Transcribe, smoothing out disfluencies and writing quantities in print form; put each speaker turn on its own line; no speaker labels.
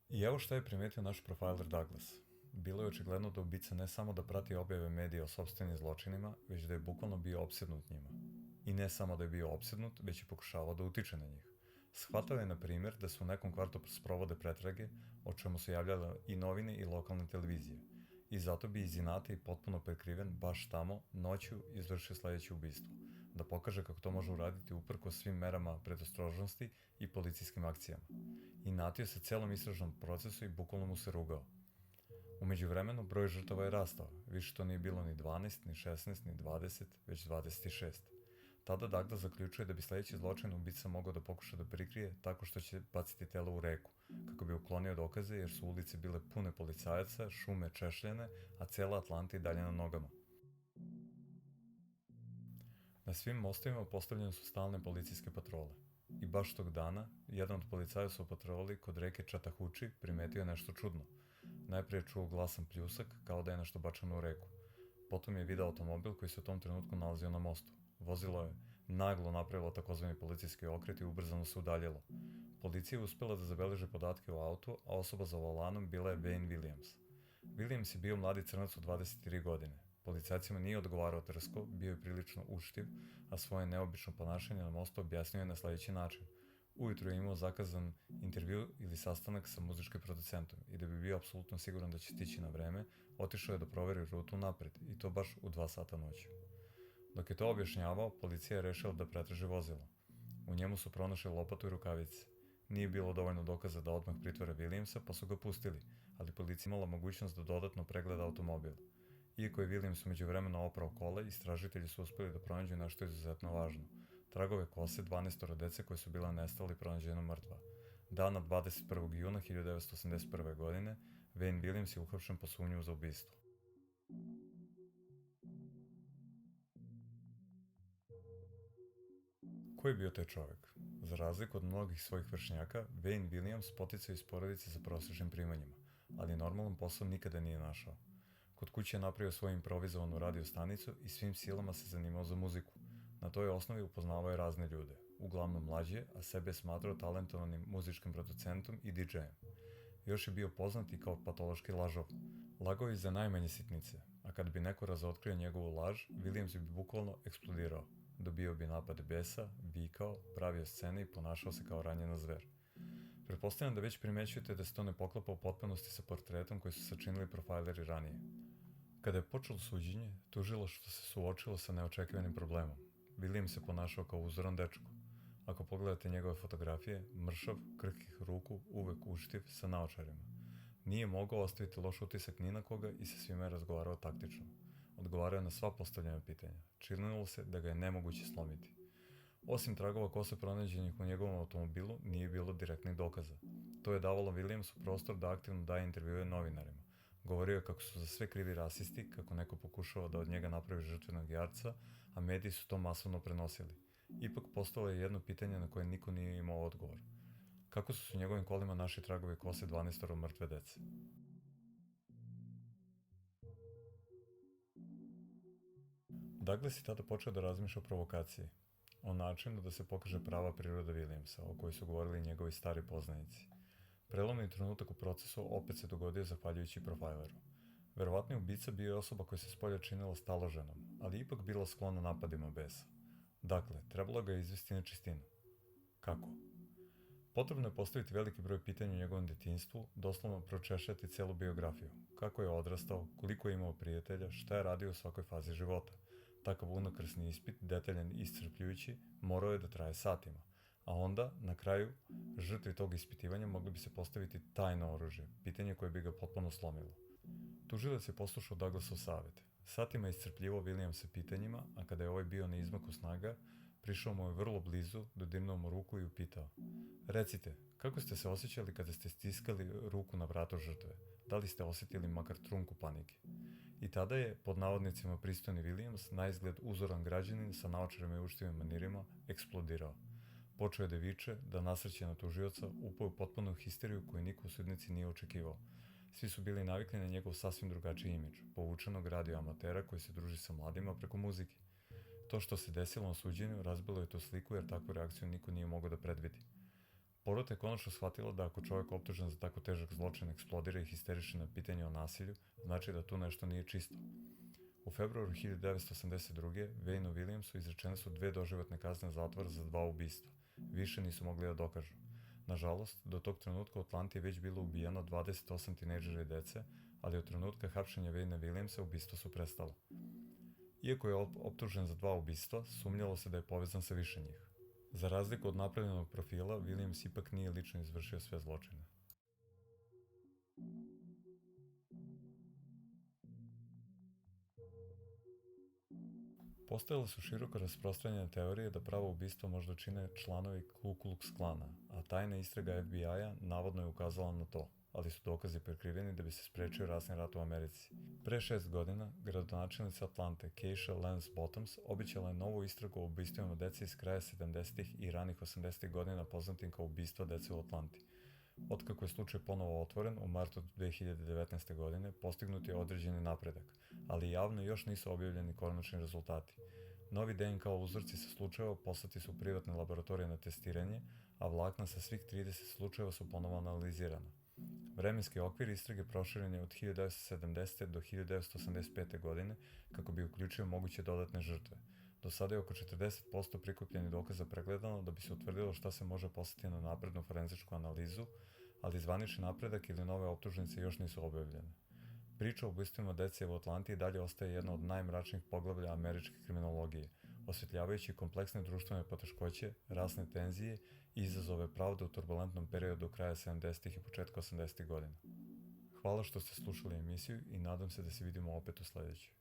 I evo šta je primetio naš profiler Douglas. Bilo je očigledno da ubica ne samo da prati objave medija o sopstvenim zločinima, već da je bukvalno bio opsednut njima. I ne samo da je bio opsednut, već i pokušavao da utiče na njih. Shvatao je, na primjer, da se u nekom kvartu sprovode pretrage, o čemu su javljale i novine i lokalne televizije. I zato bi iz inata i potpuno prekriven baš tamo, noću, izvršio sledeće ubistvo. Da pokaže kako to može uraditi uprko svim merama predostrožnosti i policijskim akcijama. Inatio se celom istražnom procesu i bukvalno mu se rugao. Umeđu vremenu, broj žrtava je rastao, više to nije bilo ni 12, ni 16, ni 20, već 26. Tada Douglas zaključuje da bi sledeći zločin ubica mogao da pokuša da prikrije tako što će baciti telo u reku, kako bi uklonio dokaze jer su ulice bile pune policajaca, šume češljene, a cela Atlanta i dalje na nogama. Na svim mostovima postavljene su stalne policijske patrole. I baš tog dana, jedan od policajaca u patroli kod reke Chattahoochee primetio je nešto čudno. Najprije je čuo glasan pljusak, kao da je nešto bačeno u reku. Potom je video automobil koji se u tom trenutku nalazio na mostu. Vozilo je naglo napravilo takozvani policijski okret i ubrzano se udaljilo. Policija je uspela da zabeleže podatke o autu, a osoba za volanom bila je Wayne Williams. Williams je bio mladi crnac od 23 godine. Policajcima nije odgovarao drsko, bio je prilično uštiv, a svoje neobično ponašanje na mostu objasnio je na sledeći način. Ujutro je imao zakazan intervju ili sastanak sa muzičkim producentom i da bi bio apsolutno siguran da će stići na vreme, otišao je da proveri rutu napred i to baš u 2 sata noću. Dok je to objašnjavao, policija je rešila da pretraži vozilo. U njemu su pronašli lopatu i rukavice. Nije bilo dovoljno dokaza da odmah pritvore Williamsa, pa su ga pustili, ali policija imala mogućnost da dodatno pregleda automobil. Iako je Williams umeđu vremena oprao kola, istražitelji su uspeli da pronađu nešto izuzetno važno. Tragove kose 12 dece koje su bila nestala i pronađena mrtva. Dana 21. juna 1981. godine, Wayne Williams je uhapšen po sumnju za ubistvo. Ko je bio taj čovek? Za razliku od mnogih svojih vršnjaka, Wayne Williams poticao iz porodice sa prosečnim primanjima, ali normalan posao nikada nije našao. Kod kuće je napravio svoju improvizovanu radio stanicu i svim silama se zanimao za muziku. Na toj osnovi upoznavao je razne ljude, uglavnom mlađe, a sebe je smatrao talentovanim muzičkim producentom i DJ-em. Još je bio poznat i kao patološki lažov. Lagao je za najmanje sitnice, a kad bi neko razotkrio njegovu laž, Williams bi bukvalno eksplodirao. Dobio bi napad besa, vikao, pravio scene i ponašao se kao ranjena zver. Pretpostavljam da već primećujete da se to ne poklapa u potpunosti sa portretom koji su sačinili profileri ranije. Kada je počelo suđenje, tužilaštvo se suočilo sa neočekivanim problemom. Williams se ponašao kao uzoran dečko. Ako pogledate njegove fotografije, mršav, krhkih ruku, uvek uštiv, sa naočarima. Nije mogao ostaviti loš utisak ni na koga i sa svima je razgovarao taktično. Odgovarao je na sva postavljena pitanja. Činilo se da ga je nemoguće slomiti. Osim tragova kose pronađenih u njegovom automobilu, nije bilo direktnih dokaza. To je davalo Williamsu prostor da aktivno daje intervjue novinarima. Govorio je kako su za sve krivi rasisti, kako neko pokušava da od njega napravi žrtvenog jarca, a mediji su to masovno prenosili. Ipak postalo je jedno pitanje na koje niko nije imao odgovor. Kako su se u njegovim kolima našli tragovi kose 12 mrtve dece? Douglas je tada počeo da razmišlja o provokaciji, o načinu da se pokaže prava priroda Williamsa, o kojoj su govorili njegovi stari poznanici. Prelomni trenutak u procesu opet se dogodio zahvaljujući profileru. Verovatni ubica bio je osoba koja se spolja činila staloženom, ali ipak bila sklona napadima besa. Dakle, trebalo ga je izvesti na čistinu. Kako? Potrebno je postaviti veliki broj pitanja u njegovom detinjstvu, doslovno pročešljati celu biografiju. Kako je odrastao, koliko je imao prijatelja, šta je radio u svakoj fazi života. Takav unakrsni ispit, detaljan i iscrpljujući, morao je da traje satima. A onda, na kraju, žrtvi tog ispitivanja mogli bi se postaviti tajno oružje, pitanje koje bi ga potpuno slomilo. Tužilac je poslušao Douglasov savet. Satima je iscrpljivao Williamsa pitanjima, a kada je ovaj bio na izmaku snaga, prišao mu je vrlo blizu, dodirnuo mu ruku i upitao: "Recite, kako ste se osjećali kada ste stiskali ruku na vratu žrtve? Da li ste osjetili makar trunku panike?" I tada je, pod navodnicima pristojni Williams, na izgled uzoran građanin sa naočarima i uštivim manirima, eksplodirao. Počeo je da viče, da nasrće na tužioca, upao u potpunu histeriju koju niko u sudnici nije očekivao. Svi su bili navikli na njegov sasvim drugačiji imidž, povučenog radioamatera koji se druži sa mladima preko muzike. To što se desilo na suđenju razbilo je tu sliku jer takvu reakciju niko nije mogao da predvidi. Porota je konačno shvatila da ako čovjek optužen za tako težak zločin eksplodira i histeriše na pitanje o nasilju, znači da tu nešto nije čisto. U februaru 1982. Wayne Williamsu izrečene su 2 doživotne kazne zatvora za 2 ubistva. Više nisu mogli da dokažu. Nažalost, do tog trenutka u Atlanti je već bilo ubijeno 28 tinejdžera i dece, ali od trenutka hapšenja Wayne Williamsa ubistva su prestala. Iako je optužen za 2 ubistva, sumnjalo se da je povezan sa više njih. Za razliku od napravljenog profila, Williams ipak nije lično izvršio sve zločine. Postojale su široko rasprostranjene teorije da pravo ubistvo možda čine članovi Ku Klux Klana, a tajna istraga FBI-a navodno je ukazala na to, ali su dokazi prekriveni da bi se sprečio rasni rat u Americi. Pre 6 godina, gradonačelnica Atlante Keisha Lance Bottoms obećala je novu istragu o ubistvima dece iz kraja 70. i ranih 80. godina poznatim kao ubistva dece u Atlanti. Otkako je slučaj ponovo otvoren u martu 2019. godine, postignut je određeni napredak, ali javno još nisu objavljeni konačni rezultati. Novi DNK uzorci sa slučajeva poslati su u privatne laboratorije na testiranje, a vlakna sa svih 30 slučajeva su ponovo analizirana. Vremenski okvir istrage proširen je od 1970. do 1985. godine kako bi uključio moguće dodatne žrtve. Do sada je oko 40% prikupljenih dokaza pregledano da bi se utvrdilo šta se može poslati na naprednu forenzičku analizu, ali zvanični napredak ili nove optužnice još nisu objavljene. Priča o ubistvima dece u Atlanti dalje ostaje jedna od najmračnijih poglavlja američke kriminologije, osvetljavajući kompleksne društvene poteškoće, rasne tenzije i izazove pravde u turbulentnom periodu kraja 70. i početka 80. godina. Hvala što ste slušali emisiju i nadam se da se vidimo opet u sledećoj.